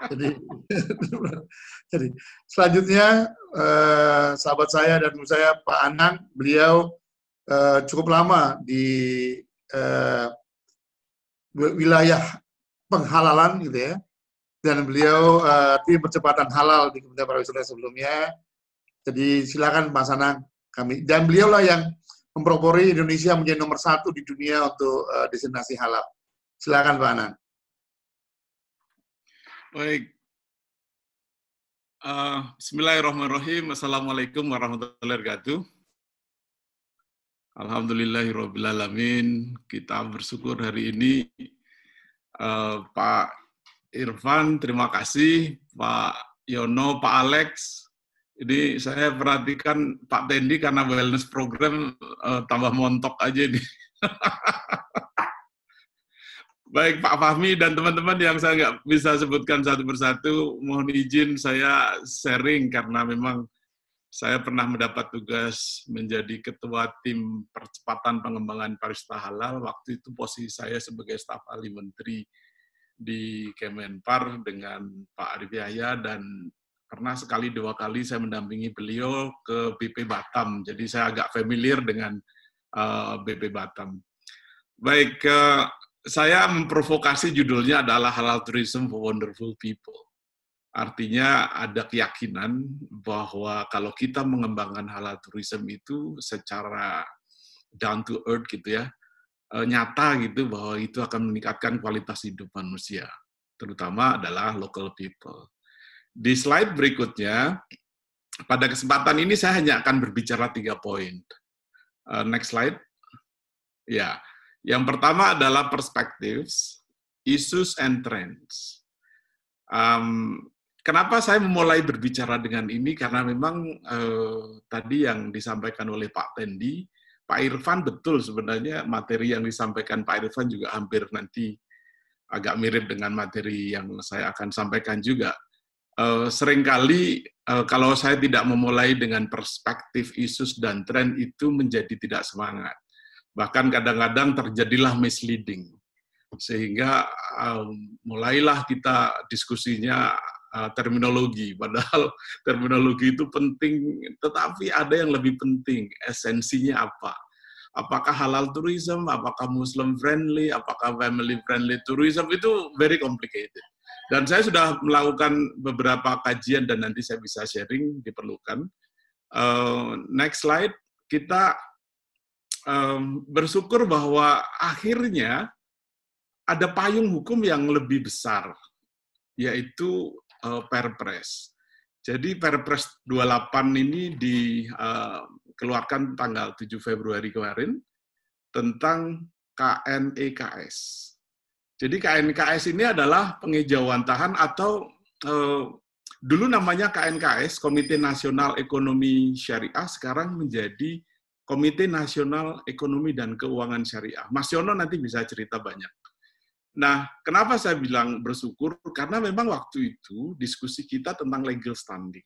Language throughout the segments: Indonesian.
Jadi, jadi selanjutnya sahabat saya dan guru saya Pak Anang, beliau cukup lama di wilayah penghalalan gitu ya, dan beliau tim percepatan halal di Kementerian Pariwisata sebelumnya. Jadi silakan Pak Anang, kami, dan beliaulah yang mempropori Indonesia menjadi nomor 1 di dunia untuk destinasi halal. Silakan Pak Anang. Baik. Bismillahirrahmanirrahim. Assalamualaikum warahmatullahi wabarakatuh. Alhamdulillahirrahmanirrahim. Kita bersyukur hari ini Pak Irfan, terima kasih. Pak Yono, Pak Alex. Ini saya perhatikan Pak Tendi karena wellness program tambah montok aja nih. Baik Pak Fahmi dan teman-teman yang saya nggak bisa sebutkan satu persatu, mohon izin saya sharing karena memang saya pernah mendapat tugas menjadi ketua tim percepatan pengembangan pariwisata halal. Waktu itu posisi saya sebagai staf ahli menteri di Kemenpar dengan Pak Arif Yahya, dan pernah sekali 2 kali saya mendampingi beliau ke BP Batam. Jadi saya agak familiar dengan BP Batam. Baik, saya memprovokasi judulnya adalah Halal Tourism for Wonderful People. Artinya ada keyakinan bahwa kalau kita mengembangkan halal tourism itu secara down to earth gitu ya, nyata gitu, bahwa itu akan meningkatkan kualitas hidup manusia, terutama adalah local people. Di slide berikutnya, pada kesempatan ini saya hanya akan berbicara 3 poin. Next slide. Ya. Yang pertama adalah perspectives, issues, and trends. Kenapa saya memulai berbicara dengan ini? Karena memang tadi yang disampaikan oleh Pak Tendi, Pak Irfan betul sebenarnya materi yang disampaikan Pak Irfan juga hampir nanti agak mirip dengan materi yang saya akan sampaikan juga. Seringkali kalau saya tidak memulai dengan perspektif, issues, dan tren itu menjadi tidak semangat. Bahkan kadang-kadang terjadilah misleading, sehingga mulailah kita diskusinya terminologi, padahal terminologi itu penting, tetapi ada yang lebih penting, esensinya apa? Apakah halal tourism, apakah Muslim friendly, apakah family friendly tourism, itu very complicated. Dan saya sudah melakukan beberapa kajian dan nanti saya bisa sharing, diperlukan. Next slide, kita bersyukur bahwa akhirnya ada payung hukum yang lebih besar, yaitu Perpres. Jadi Perpres 28 ini dikeluarkan tanggal 7 Februari kemarin tentang KNEKS. Jadi KNEKS ini adalah pengejawantahan atau dulu namanya KNKS, Komite Nasional Ekonomi Syariah, sekarang menjadi Komite Nasional Ekonomi dan Keuangan Syariah. Mas Yono nanti bisa cerita banyak. Nah, kenapa saya bilang bersyukur? Karena memang waktu itu diskusi kita tentang legal standing.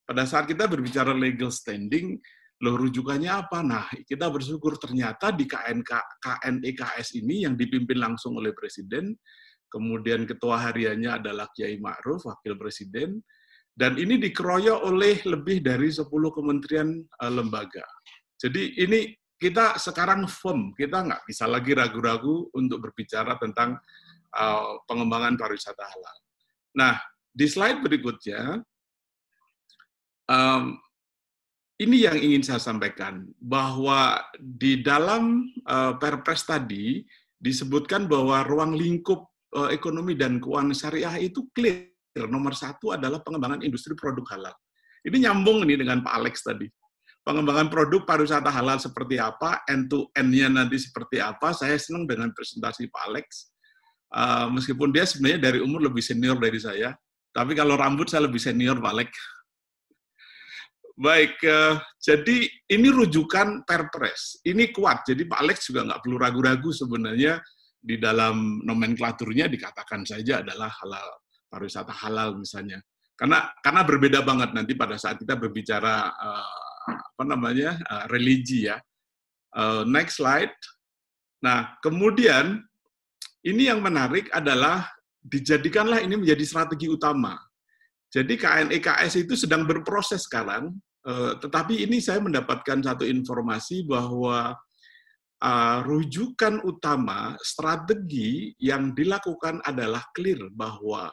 Pada saat kita berbicara legal standing, loh rujukannya apa? Nah, kita bersyukur ternyata di KNEKS ini yang dipimpin langsung oleh Presiden, kemudian ketua hariannya adalah Kiai Ma'ruf, Wakil Presiden, dan ini dikeroyok oleh lebih dari 10 kementerian lembaga. Jadi ini kita sekarang firm, kita nggak bisa lagi ragu-ragu untuk berbicara tentang pengembangan pariwisata halal. Nah, di slide berikutnya, ini yang ingin saya sampaikan, bahwa di dalam Perpres tadi disebutkan bahwa ruang lingkup ekonomi dan keuangan syariah itu clear. Nomor 1 adalah pengembangan industri produk halal. Ini nyambung nih dengan Pak Alex tadi. Pengembangan produk pariwisata halal seperti apa, end-to-end-nya nanti seperti apa. Saya senang dengan presentasi Pak Alex. Meskipun dia sebenarnya dari umur lebih senior dari saya, tapi kalau rambut saya lebih senior Pak Alex. Baik, jadi ini rujukan Perpres. Ini kuat, jadi Pak Alex juga nggak perlu ragu-ragu sebenarnya di dalam nomenklaturnya dikatakan saja adalah halal, pariwisata halal misalnya. Karena berbeda banget nanti pada saat kita berbicara religi ya. Next slide. Nah, kemudian ini yang menarik adalah dijadikanlah ini menjadi strategi utama. Jadi KNEKS itu sedang berproses sekarang, tetapi ini saya mendapatkan satu informasi bahwa rujukan utama strategi yang dilakukan adalah clear bahwa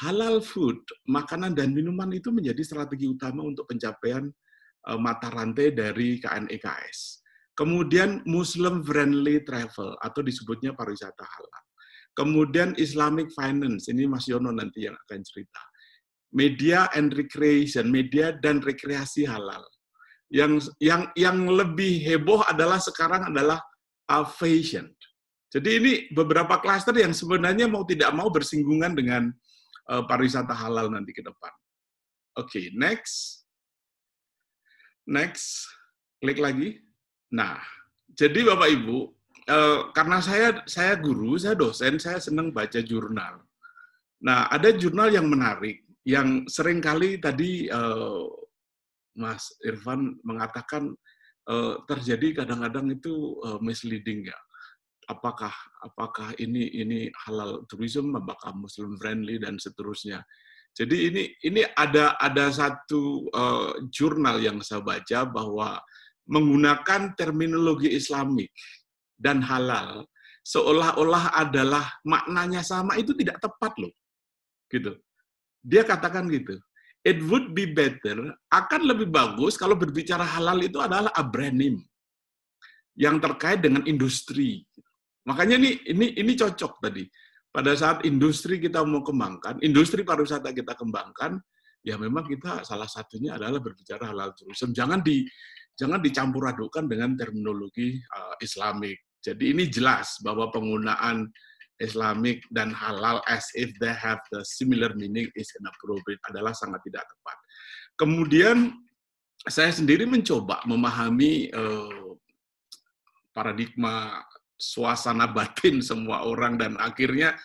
halal food, makanan dan minuman itu menjadi strategi utama untuk pencapaian mata rantai dari KNEKS. Kemudian Muslim friendly travel atau disebutnya pariwisata halal. Kemudian Islamic finance, ini Mas Yono nanti yang akan cerita. Media and recreation, media dan rekreasi halal. Yang lebih heboh adalah sekarang adalah fashion. Jadi ini beberapa klaster yang sebenarnya mau tidak mau bersinggungan dengan pariwisata halal nanti ke depan. Oke, next. Next, klik lagi. Nah, jadi Bapak Ibu, karena saya guru, saya dosen, saya senang baca jurnal. Nah, ada jurnal yang menarik, yang seringkali tadi Mas Irfan mengatakan terjadi kadang-kadang itu misleading ya. Apakah ini halal tourism, apakah Muslim friendly dan seterusnya. Jadi ini ada satu jurnal yang saya baca bahwa menggunakan terminologi Islamik dan halal seolah-olah adalah maknanya sama, itu tidak tepat loh. Gitu. Dia katakan gitu. It would be better, akan lebih bagus kalau berbicara halal itu adalah a brand name yang terkait dengan industri. Makanya ini cocok tadi. Pada saat industri kita mau kembangkan, industri pariwisata kita kembangkan, ya memang kita salah satunya adalah berbicara halal tourism. Jangan dicampur adukan dengan terminologi Islamik. Jadi ini jelas bahwa penggunaan Islamic dan halal as if they have the similar meaning is inappropriate, adalah sangat tidak tepat. Kemudian saya sendiri mencoba memahami paradigma suasana batin semua orang, dan akhirnya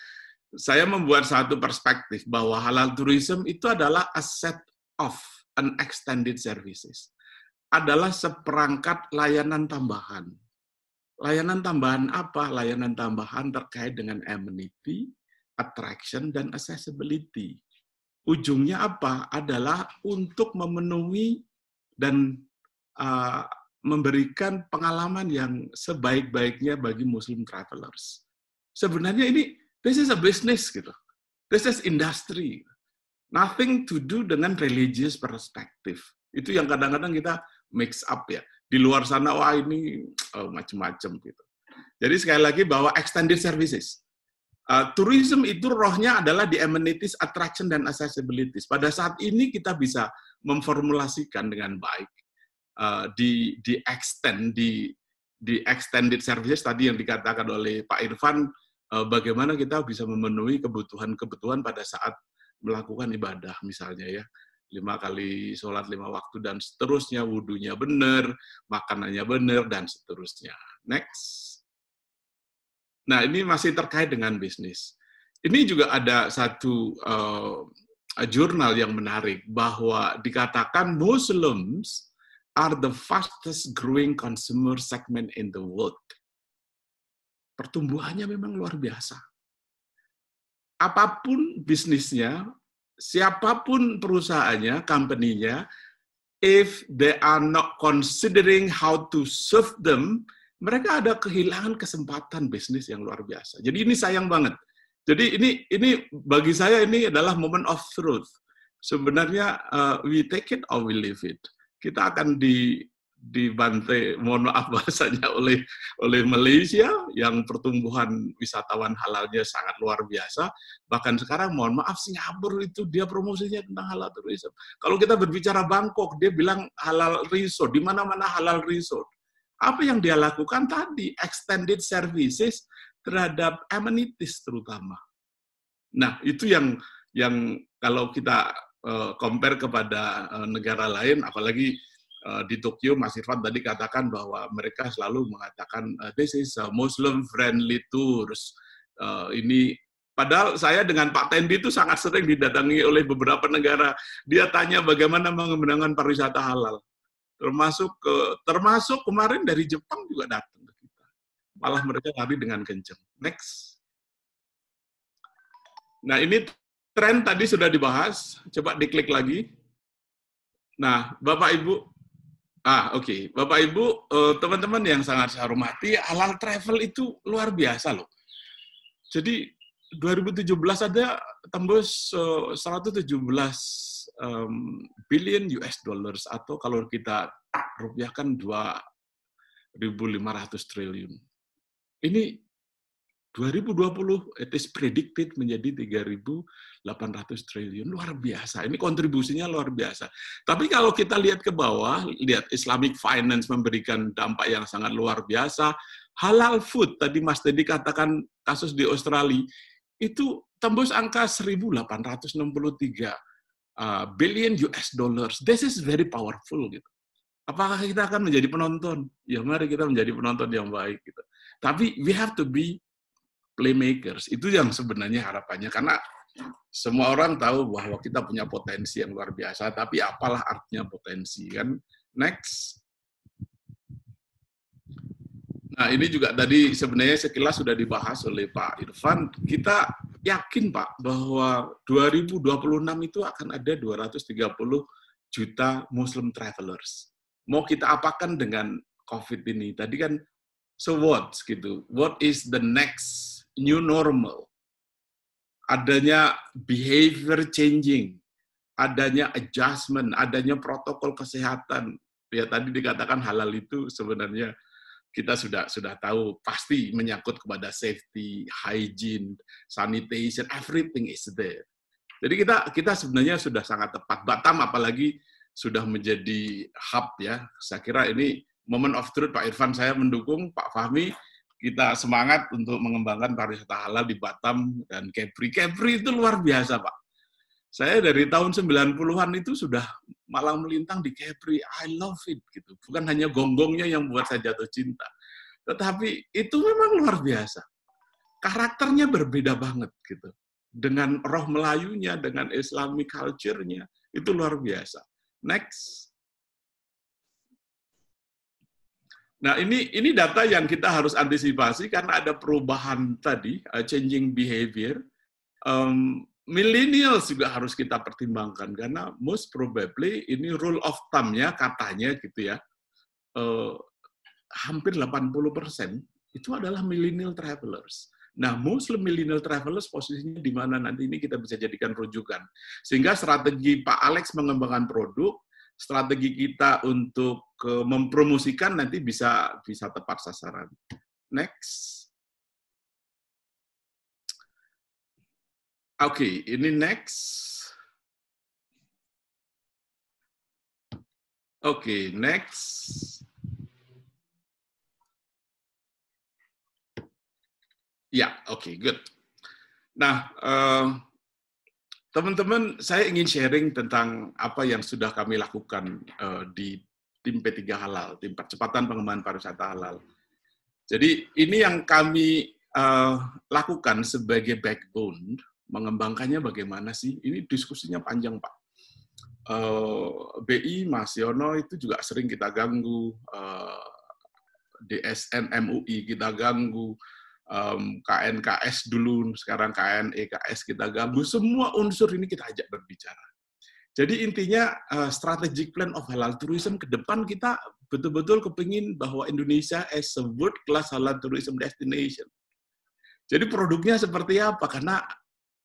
saya membuat satu perspektif bahwa halal tourism itu adalah a set of an extended services, adalah seperangkat layanan tambahan. Layanan tambahan apa? Layanan tambahan terkait dengan amenity, attraction, dan accessibility. Ujungnya apa? Adalah untuk memenuhi dan memberikan pengalaman yang sebaik-baiknya bagi Muslim travelers. Sebenarnya this is a business gitu. This is industry. Nothing to do dengan religious perspective. Itu yang kadang-kadang kita mix up ya. Di luar sana, wah ini macam-macam gitu. Jadi sekali lagi bahwa extended services. Tourism itu rohnya adalah di amenities, attraction, dan accessibility. Pada saat ini kita bisa memformulasikan dengan baik di extended services tadi yang dikatakan oleh Pak Irfan, bagaimana kita bisa memenuhi kebutuhan-kebutuhan pada saat melakukan ibadah misalnya ya. 5 kali sholat 5 waktu dan seterusnya, wudunya benar, makanannya benar, dan seterusnya. Next. Nah, ini masih terkait dengan bisnis. Ini juga ada satu jurnal yang menarik, bahwa dikatakan Muslims are the fastest growing consumer segment in the world. Pertumbuhannya memang luar biasa. Apapun bisnisnya, siapapun perusahaannya, company-nya, if they are not considering how to serve them, mereka ada kehilangan kesempatan bisnis yang luar biasa. Jadi ini sayang banget. Jadi ini bagi saya ini adalah moment of truth. Sebenarnya we take it or we leave it. Kita akan dibantai, mohon maaf bahasanya, oleh Malaysia yang pertumbuhan wisatawan halalnya sangat luar biasa. Bahkan sekarang mohon maaf Singapura itu dia promosinya tentang halal tourism. Kalau kita berbicara Bangkok, dia bilang halal resort, di mana-mana halal resort. Apa yang dia lakukan tadi? Extended services terhadap amenities terutama. Nah, itu yang kalau kita compare kepada negara lain, apalagi di Tokyo, Mas Irfan tadi katakan bahwa mereka selalu mengatakan this is a Muslim friendly tours. Ini padahal saya dengan Pak Tendi itu sangat sering didatangi oleh beberapa negara. Dia tanya bagaimana mengembangkan pariwisata halal. Termasuk kemarin dari Jepang juga datang ke kita. Malah mereka lari dengan kencang. Next. Nah, ini tren tadi sudah dibahas. Coba diklik lagi. Nah, Bapak Ibu, oke. Bapak Ibu, teman-teman yang sangat saya hormati, halal travel itu luar biasa loh. Jadi 2017 ada tembus 117 billion US dollars, atau kalau kita rupiahkan 2.500 triliun. Ini 2020 it is predicted menjadi 3.800 triliun. Luar biasa. Ini kontribusinya luar biasa. Tapi kalau kita lihat ke bawah, lihat Islamic Finance memberikan dampak yang sangat luar biasa. Halal food, tadi Mas Dedi katakan kasus di Australia, itu tembus angka 1.863 billion US dollars. This is very powerful gitu. Apakah kita akan menjadi penonton? Ya mari kita menjadi penonton yang baik gitu. Tapi we have to be playmakers. Itu yang sebenarnya harapannya, karena semua orang tahu bahwa kita punya potensi yang luar biasa, tapi apalah artinya potensi kan? Next. Nah, ini juga tadi sebenarnya sekilas sudah dibahas oleh Pak Irfan. Kita yakin, Pak, bahwa 2026 itu akan ada 230 juta Muslim travelers. Mau kita apakan dengan COVID ini? Tadi kan, so what gitu? What is the next new normal? Adanya behavior changing, adanya adjustment, adanya protokol kesehatan. Ya tadi dikatakan halal itu sebenarnya kita sudah tahu pasti menyangkut kepada safety, hygiene, sanitation, everything is there. Jadi kita sebenarnya sudah sangat tepat. Batam apalagi sudah menjadi hub ya. Saya kira ini moment of truth. Pak Irfan saya mendukung, Pak Fahmi, kita semangat untuk mengembangkan pariwisata halal di Batam dan Kepri. Kepri itu luar biasa, Pak. Saya dari tahun 90-an itu sudah malang melintang di Kepri. I love it gitu. Bukan hanya gonggongnya yang buat saya jatuh cinta, tetapi itu memang luar biasa. Karakternya berbeda banget gitu. Dengan roh Melayunya, dengan Islamic culture-nya, itu luar biasa. Next. Nah, ini data yang kita harus antisipasi karena ada perubahan tadi, changing behavior. Millennials juga harus kita pertimbangkan karena most probably ini rule of thumb-nya katanya gitu ya, hampir 80% itu adalah millennial travelers. Nah, Muslim millennial travelers posisinya di mana nanti ini kita bisa jadikan rujukan. Sehingga strategi Pak Alex mengembangkan produk, strategi kita untuk mempromosikan nanti bisa tepat sasaran. Next. Oke, ini next. Oke, next. Ya, oke, good. Nah, teman-teman, saya ingin sharing tentang apa yang sudah kami lakukan di tim P3 Halal, tim percepatan pengembangan pariwisata halal. Jadi ini yang kami lakukan sebagai backbone, mengembangkannya bagaimana sih? Ini diskusinya panjang, Pak. BI, Mas Yono itu juga sering kita ganggu, DSN MUI kita ganggu, KNKS dulu, sekarang KNEKS kita ganggu, semua unsur ini kita ajak berbicara. Jadi intinya strategic plan of halal tourism ke depan kita betul-betul kepingin bahwa Indonesia as a world class halal tourism destination. Jadi produknya seperti apa? Karena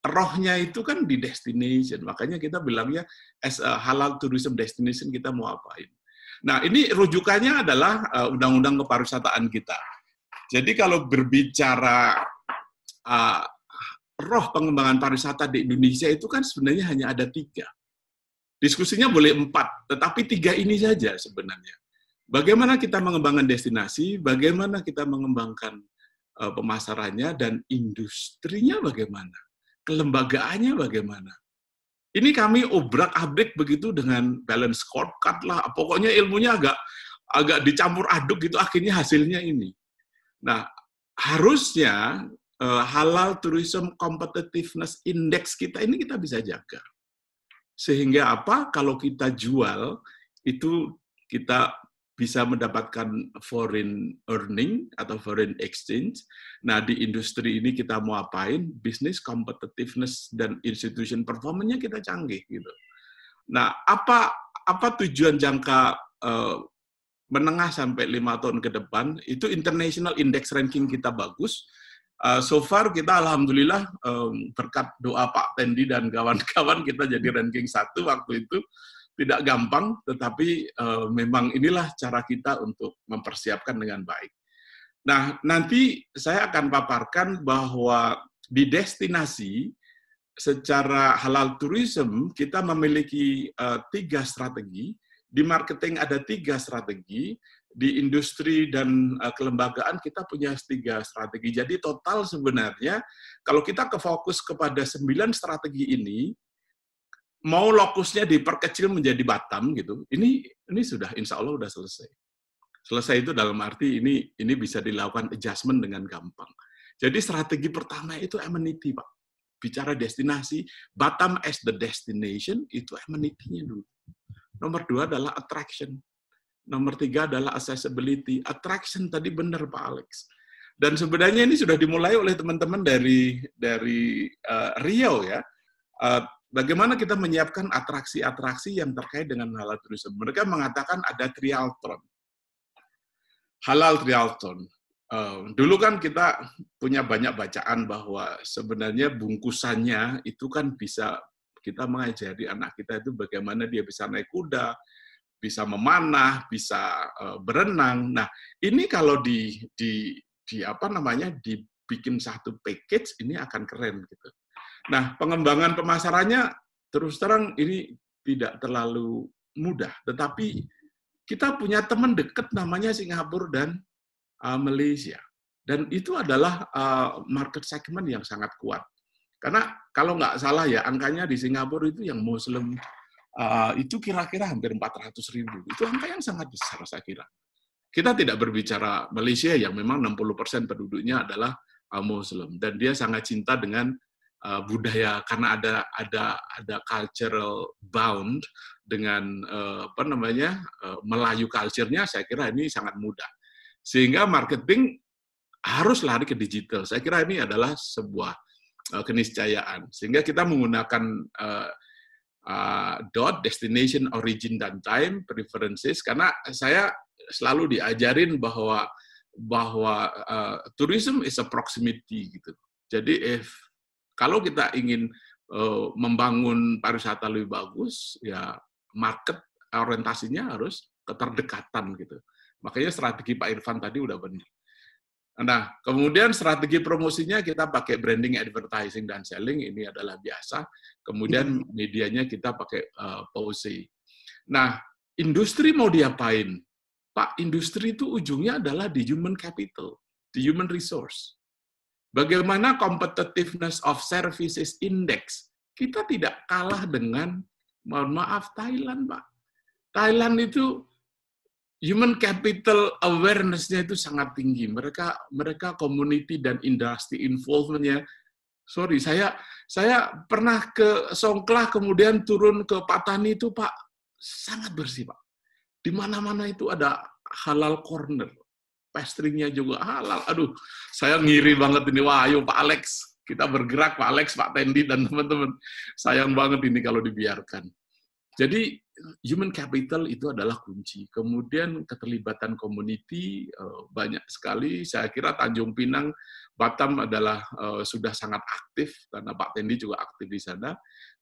rohnya itu kan di destination, makanya kita bilangnya as a halal tourism destination kita mau apain. Nah ini rujukannya adalah undang-undang kepariwisataan kita. Jadi kalau berbicara roh pengembangan pariwisata di Indonesia itu kan sebenarnya hanya ada 3. Diskusinya boleh 4, tetapi 3 ini saja sebenarnya. Bagaimana kita mengembangkan destinasi, bagaimana kita mengembangkan pemasarannya, dan industrinya bagaimana, kelembagaannya bagaimana. Ini kami obrak-abrik begitu dengan balance scorecard lah, pokoknya ilmunya agak dicampur aduk gitu, akhirnya hasilnya ini. Nah, harusnya halal tourism competitiveness index kita ini kita bisa jaga. Sehingga apa? Kalau kita jual, itu kita bisa mendapatkan foreign earning atau foreign exchange. Nah, di industri ini kita mau apain? Business competitiveness dan institution performance-nya kita canggih gitu. Nah, apa tujuan jangka menengah sampai 5 tahun ke depan? Itu international index ranking kita bagus. So far kita alhamdulillah berkat doa Pak Tendi dan kawan-kawan kita jadi ranking 1 waktu itu. Tidak gampang, tetapi memang inilah cara kita untuk mempersiapkan dengan baik. Nah, nanti saya akan paparkan bahwa di destinasi secara halal tourism kita memiliki 3 strategi. Di marketing ada 3 strategi. Di industri dan kelembagaan kita punya 3 strategi. Jadi total sebenarnya kalau kita fokus kepada 9 strategi ini, mau lokusnya diperkecil menjadi Batam gitu, ini sudah insya Allah sudah selesai. Selesai itu dalam arti ini bisa dilakukan adjustment dengan gampang. Jadi strategi pertama itu amenity, Pak. Bicara destinasi, Batam as the destination itu amenity-nya dulu. Nomor 2 adalah attraction. Nomor 3 adalah accessibility. Attraction tadi benar Pak Alex. Dan sebenarnya ini sudah dimulai oleh teman-teman dari Riau ya. Bagaimana kita menyiapkan atraksi-atraksi yang terkait dengan halal tourism. Mereka mengatakan ada triathlon. Halal triathlon. Dulu kan kita punya banyak bacaan bahwa sebenarnya bungkusannya itu kan bisa kita mengajari anak kita itu bagaimana dia bisa naik kuda, bisa memanah, bisa berenang. Nah, ini kalau dibikin satu package ini akan keren gitu. Nah, pengembangan pemasarannya terus terang ini tidak terlalu mudah, tetapi kita punya teman dekat namanya Singapura dan Malaysia. Dan itu adalah market segment yang sangat kuat. Karena kalau nggak salah ya, angkanya di Singapura itu yang Muslim itu kira-kira hampir 400.000. Itu angka yang sangat besar saya kira. Kita tidak berbicara Malaysia yang memang 60% penduduknya adalah Muslim. Dan dia sangat cinta dengan budaya karena ada cultural bound dengan Melayu culture-nya, saya kira ini sangat mudah. Sehingga marketing harus lari ke digital. Saya kira ini adalah sebuah keniscayaan. Sehingga kita menggunakan destination, origin, dan time preferences karena saya selalu diajarin bahwa tourism is a proximity gitu. Jadi kalau kita ingin membangun pariwisata lebih bagus, ya market orientasinya harus keterdekatan gitu. Makanya strategi Pak Irfan tadi udah benar. Nah, kemudian strategi promosinya kita pakai branding, advertising, dan selling, ini adalah biasa. Kemudian medianya kita pakai POC. Nah, industri mau diapain? Pak, industri itu ujungnya adalah di human capital, di human resource. Bagaimana competitiveness of services index? Kita tidak kalah dengan, mohon maaf, Thailand, Pak. Thailand itu human capital awareness-nya itu sangat tinggi. Mereka community dan industry involvement-nya. Sorry, saya pernah ke Songkla, kemudian turun ke Patani itu, Pak, sangat bersih, Pak. Di mana-mana itu ada halal corner. Pastry-nya juga halal. Aduh, saya ngiri banget ini. Wah, ayo Pak Alex, kita bergerak, Pak Alex, Pak Tendi, dan teman-teman. Sayang banget ini kalau dibiarkan. Jadi, human capital itu adalah kunci. Kemudian keterlibatan community banyak sekali. Saya kira Tanjung Pinang, Batam adalah sudah sangat aktif, karena Pak Tendi juga aktif di sana.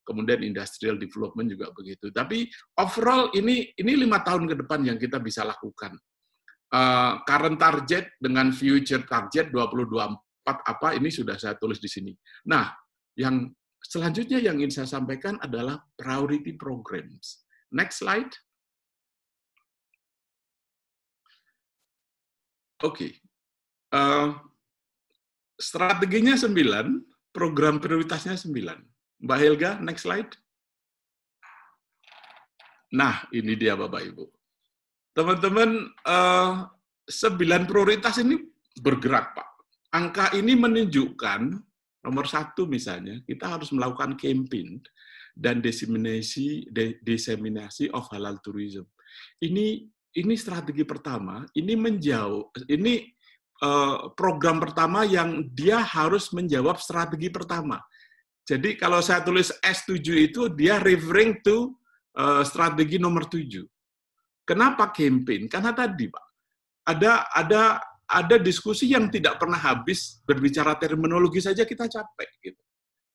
Kemudian industrial development juga begitu. Tapi overall ini 5 tahun ke depan yang kita bisa lakukan. Current target dengan future target 2024 apa, ini sudah saya tulis di sini. Nah, yang selanjutnya yang ingin saya sampaikan adalah priority programs. Next slide. Oke. Strateginya 9, program prioritasnya 9. Mbak Helga, next slide. Nah, ini dia Bapak Ibu. Teman-teman, 9 prioritas ini bergerak, Pak. Angka ini menunjukkan, nomor 1 misalnya, kita harus melakukan campaign dan disseminasi of halal tourism. Ini ini strategi pertama, ini program pertama yang dia harus menjawab strategi pertama. Jadi kalau saya tulis S7 itu dia referring to strategi nomor 7. Kenapa campaign? Karena tadi Pak, ada diskusi yang tidak pernah habis, berbicara terminologi saja kita capek gitu.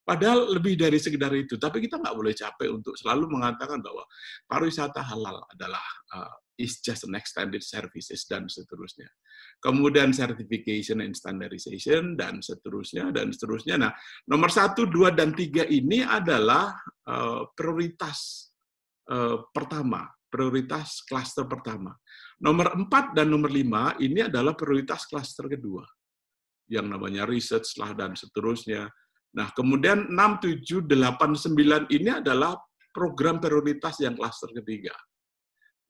Padahal lebih dari sekedar itu, tapi kita nggak boleh capek untuk selalu mengatakan bahwa pariwisata halal adalah is just an extended services dan seterusnya. Kemudian certification and standardization dan seterusnya dan seterusnya. Nah, nomor 1, 2, dan 3 ini adalah prioritas pertama, prioritas klaster pertama. Nomor 4 dan nomor 5 ini adalah prioritas klaster kedua, yang namanya research lah dan seterusnya. Nah, kemudian 6, 7, 8, 9 ini adalah program prioritas yang klaster ketiga.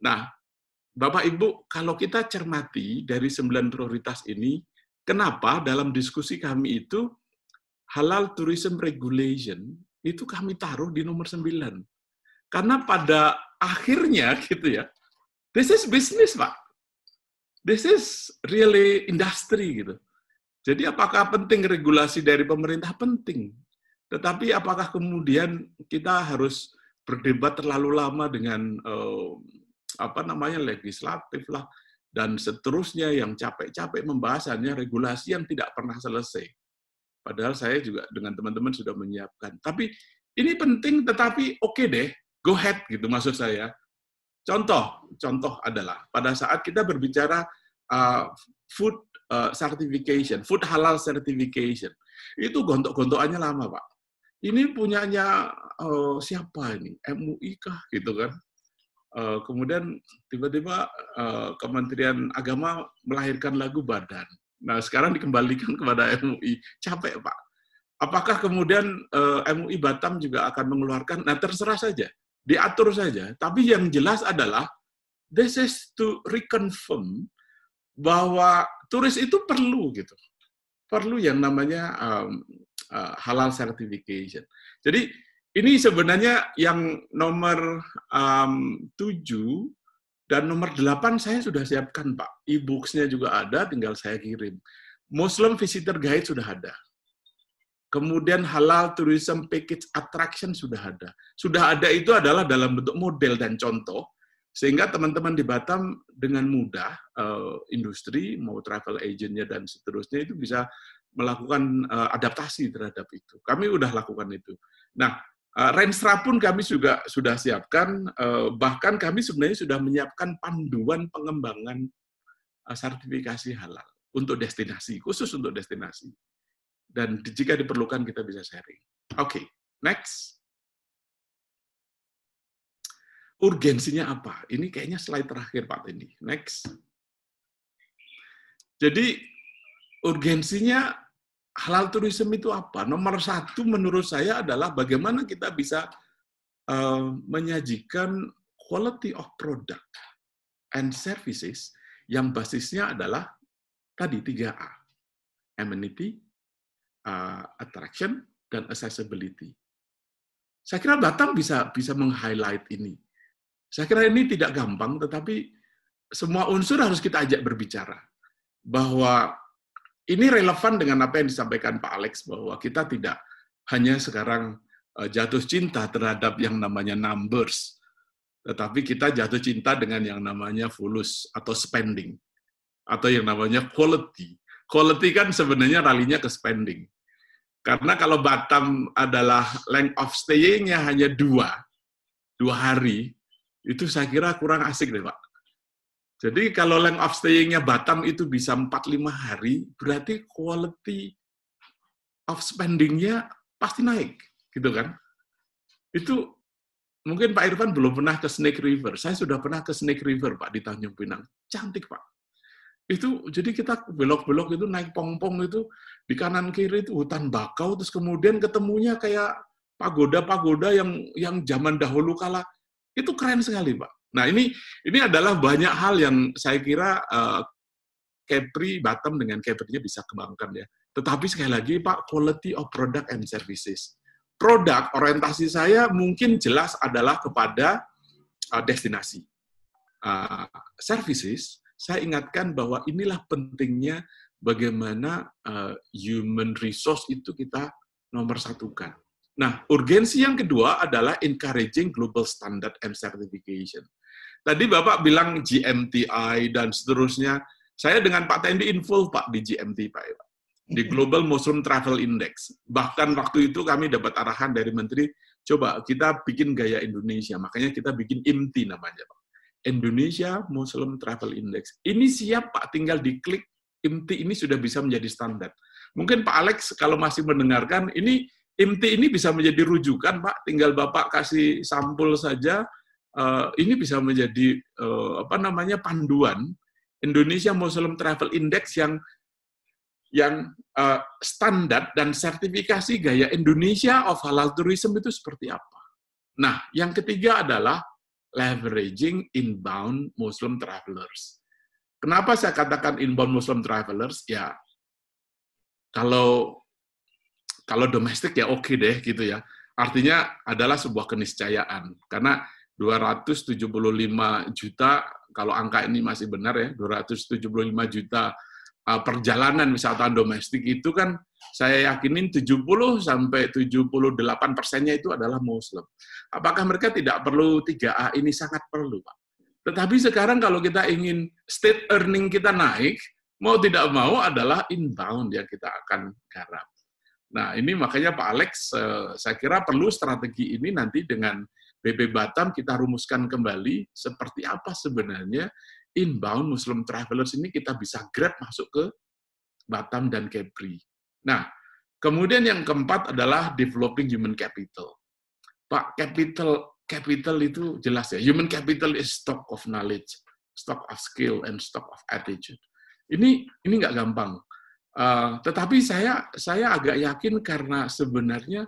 Nah, Bapak Ibu, kalau kita cermati dari 9 prioritas ini, kenapa dalam diskusi kami itu halal tourism regulation itu kami taruh di nomor 9. Karena pada akhirnya gitu ya, this is business, Pak. This is really industry gitu. Jadi apakah penting regulasi dari pemerintah? Penting. Tetapi apakah kemudian kita harus berdebat terlalu lama dengan legislatif lah dan seterusnya yang capek-capek membahasannya, regulasi yang tidak pernah selesai. Padahal saya juga dengan teman-teman sudah menyiapkan. Tapi ini penting, tetapi oke deh, go ahead gitu maksud saya. Contoh adalah pada saat kita berbicara food certification, food halal certification, itu gontok-gontokannya lama, Pak. Ini punyanya siapa ini? MUI kah? Gitu kan. Kemudian tiba-tiba Kementerian Agama melahirkan lagu Badan. Nah, sekarang dikembalikan kepada MUI. Capek, Pak. Apakah kemudian MUI Batam juga akan mengeluarkan? Nah, terserah saja. Diatur saja. Tapi yang jelas adalah, this is to reconfirm bahwa turis itu perlu gitu, perlu yang namanya halal certification. Jadi ini sebenarnya yang nomor 7 dan nomor 8 saya sudah siapkan, Pak. E-books-nya juga ada, tinggal saya kirim. Muslim Visitor Guide sudah ada. Kemudian halal tourism package attraction sudah ada. Sudah ada itu adalah dalam bentuk model dan contoh. Sehingga teman-teman di Batam dengan mudah, industri, mau travel agent-nya dan seterusnya itu bisa melakukan adaptasi terhadap itu. Kami sudah lakukan itu. Nah, Renstra pun kami juga sudah siapkan, bahkan kami sebenarnya sudah menyiapkan panduan pengembangan sertifikasi halal untuk destinasi, khusus untuk destinasi. Dan jika diperlukan kita bisa sharing. Oke, next. Urgensinya apa? Ini kayaknya slide terakhir, Pak Tendi. Next. Jadi, urgensinya halal tourism itu apa? Nomor 1 menurut saya adalah bagaimana kita bisa menyajikan quality of product and services yang basisnya adalah tadi 3A. Amenity, attraction, dan accessibility. Saya kira Batam bisa meng-highlight ini. Saya kira ini tidak gampang, tetapi semua unsur harus kita ajak berbicara. Bahwa ini relevan dengan apa yang disampaikan Pak Alex, bahwa kita tidak hanya sekarang jatuh cinta terhadap yang namanya numbers, tetapi kita jatuh cinta dengan yang namanya fulus atau spending, atau yang namanya quality. Quality kan sebenarnya ralinya ke spending. Karena kalau Batam adalah length of stay-nya hanya 2 hari, itu saya kira kurang asik deh, Pak. Jadi kalau length of stay-nya Batam itu bisa 4-5 hari, berarti quality of spending-nya pasti naik, gitu kan? Itu mungkin Pak Irfan belum pernah ke Snake River. Saya sudah pernah ke Snake River, Pak, di Tanjung Pinang. Cantik, Pak. Itu jadi kita belok-belok itu naik pongpong itu di kanan kiri itu hutan bakau, terus kemudian ketemunya kayak pagoda-pagoda yang zaman dahulu kala. Itu keren sekali, Pak. Nah, ini adalah banyak hal yang saya kira Kepri Batam dengan Keprinya bisa kembangkan ya. Tetapi sekali lagi, Pak, quality of product and services. Produk orientasi saya mungkin jelas adalah kepada destinasi. services, saya ingatkan bahwa inilah pentingnya bagaimana human resource itu kita nomor satukan. Nah, urgensi yang kedua adalah encouraging global standard and certification. Tadi Bapak bilang GMTI dan seterusnya. Saya dengan Pak Tendi involved Pak di GMT Pak, di Global Muslim Travel Index. Bahkan waktu itu kami dapat arahan dari Menteri, coba kita bikin gaya Indonesia. Makanya kita bikin IMTI namanya Pak. Indonesia Muslim Travel Index. Ini siap Pak, tinggal diklik IMTI ini sudah bisa menjadi standar. Mungkin Pak Alex kalau masih mendengarkan, ini IMTI ini bisa menjadi rujukan Pak, tinggal Bapak kasih sampul saja, ini bisa menjadi panduan Indonesia Muslim Travel Index yang standar dan sertifikasi gaya Indonesia of halal tourism itu seperti apa. Nah, yang ketiga adalah leveraging inbound Muslim travelers. Kenapa saya katakan inbound Muslim travelers? Ya, kalau domestik ya oke deh gitu ya. Artinya adalah sebuah keniscayaan. Karena 275 juta, kalau angka ini masih benar ya, 275 juta perjalanan wisatawan domestik itu kan saya yakinin 70-78%-nya itu adalah Muslim. Apakah mereka tidak perlu 3A? Ini sangat perlu, Pak. Tetapi sekarang kalau kita ingin state earning kita naik, mau tidak mau adalah inbound yang kita akan garap. Nah, ini makanya Pak Alex, saya kira perlu strategi ini nanti dengan BP Batam kita rumuskan kembali seperti apa sebenarnya inbound Muslim travelers ini kita bisa grab masuk ke Batam dan Kepri. Nah, kemudian yang keempat adalah developing human capital. Pak, capital itu jelas ya. Human capital is stock of knowledge, stock of skill, and stock of attitude. Ini nggak gampang. Tetapi saya agak yakin karena sebenarnya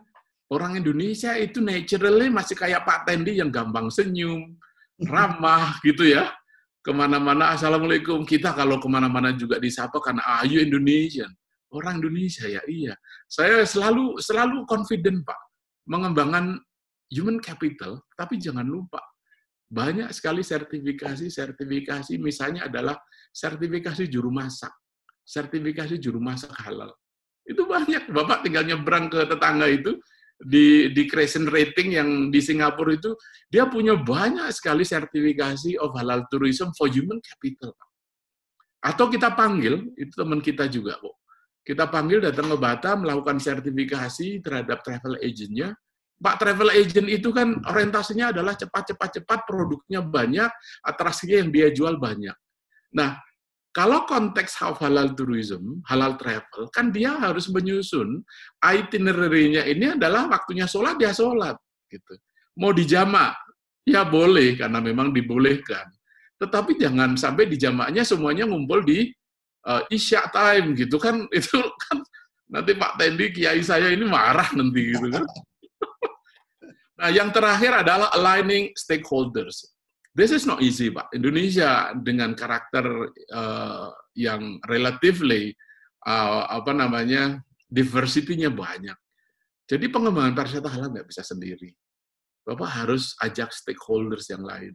orang Indonesia itu naturally masih kayak Pak Tendi yang gampang senyum, ramah gitu ya. Kemana-mana, Assalamualaikum. Kita kalau kemana-mana juga disapa karena, you Indonesian. Orang Indonesia ya, iya. Saya selalu confident, Pak. Mengembangkan human capital, tapi jangan lupa. Banyak sekali sertifikasi, misalnya adalah sertifikasi juru masak. Sertifikasi juru masak halal. Itu banyak. Bapak tinggal nyebrang ke tetangga itu, di Crescent Rating yang di Singapura itu, dia punya banyak sekali sertifikasi of halal tourism for human capital. Atau kita panggil, itu teman kita juga, kok. Kita panggil datang ke Batam, melakukan sertifikasi terhadap travel agent-nya. Pak, travel agent itu kan orientasinya adalah cepat, produknya banyak, atraksinya yang dia jual banyak. Nah, kalau konteks halal tourism, halal travel, kan dia harus menyusun itinerary-nya ini adalah waktunya sholat, dia sholat. Gitu. Mau dijamak, ya boleh, karena memang dibolehkan. Tetapi jangan sampai di jamaknya semuanya ngumpul di Isya time, gitu kan. Itu kan nanti Pak Tendi, kiai saya ini marah nanti, gitu kan. Nah, yang terakhir adalah aligning stakeholders. This is not easy, Pak. Indonesia dengan karakter yang relatively diversity-nya banyak. Jadi pengembangan pariwisata halal nggak bisa sendiri. Bapak harus ajak stakeholders yang lain.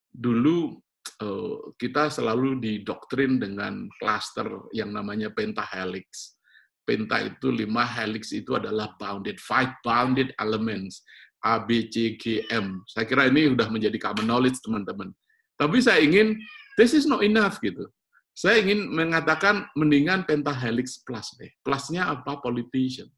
Dulu kita selalu didoktrin dengan cluster yang namanya pentahelix. Penta itu 5, helix itu adalah bounded, 5 bounded elements. A, B, C, G, M. Saya kira ini sudah menjadi common knowledge, teman-teman. Tapi saya ingin, this is not enough, gitu. Saya ingin mengatakan, mendingan pentahelix plus deh. Plusnya apa? Politician.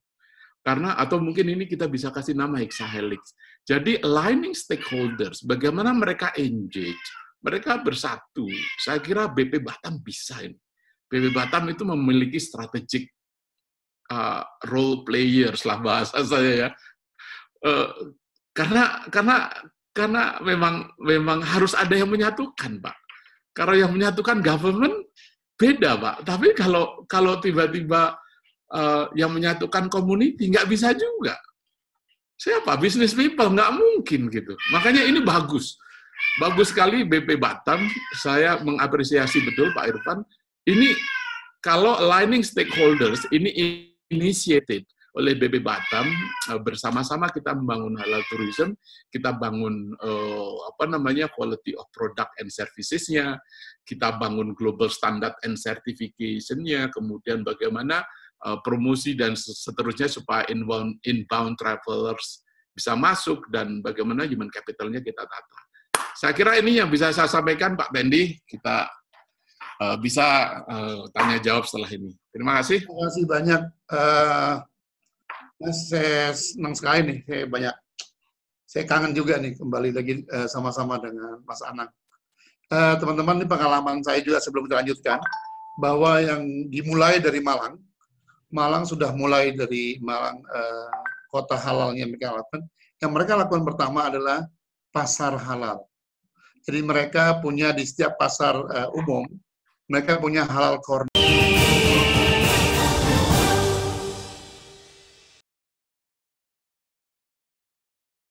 Karena, atau mungkin ini kita bisa kasih nama hexahelix. Jadi, aligning stakeholders, bagaimana mereka engage, mereka bersatu. Saya kira BP Batam bisa ini. BP Batam itu memiliki strategic role players lah bahasa saya ya. Karena memang harus ada yang menyatukan, Pak. Kalau yang menyatukan government beda, Pak. Tapi kalau tiba-tiba yang menyatukan community nggak bisa juga. Siapa? Business people nggak mungkin gitu. Makanya ini bagus sekali BP Batam. Saya mengapresiasi betul Pak Irfan. Ini kalau aligning stakeholders ini initiated oleh BB Batam. Bersama-sama kita membangun halal tourism, kita bangun quality of product and services-nya, kita bangun global standard and certification-nya, kemudian bagaimana promosi dan seterusnya supaya inbound travelers bisa masuk, dan bagaimana human capital-nya kita tata. Saya kira ini yang bisa saya sampaikan, Pak Tendi. Kita bisa tanya jawab setelah ini. Terima kasih. Terima kasih banyak. Saya senang sekali nih. Saya kangen juga nih kembali lagi sama-sama dengan Mas Anang. Teman-teman, ini pengalaman saya juga sebelum kita lanjutkan, bahwa yang dimulai dari Malang sudah mulai dari Malang, kota halalnya mereka lakukan. Yang mereka lakukan pertama adalah pasar halal. Jadi mereka punya di setiap pasar umum, mereka punya halal corner.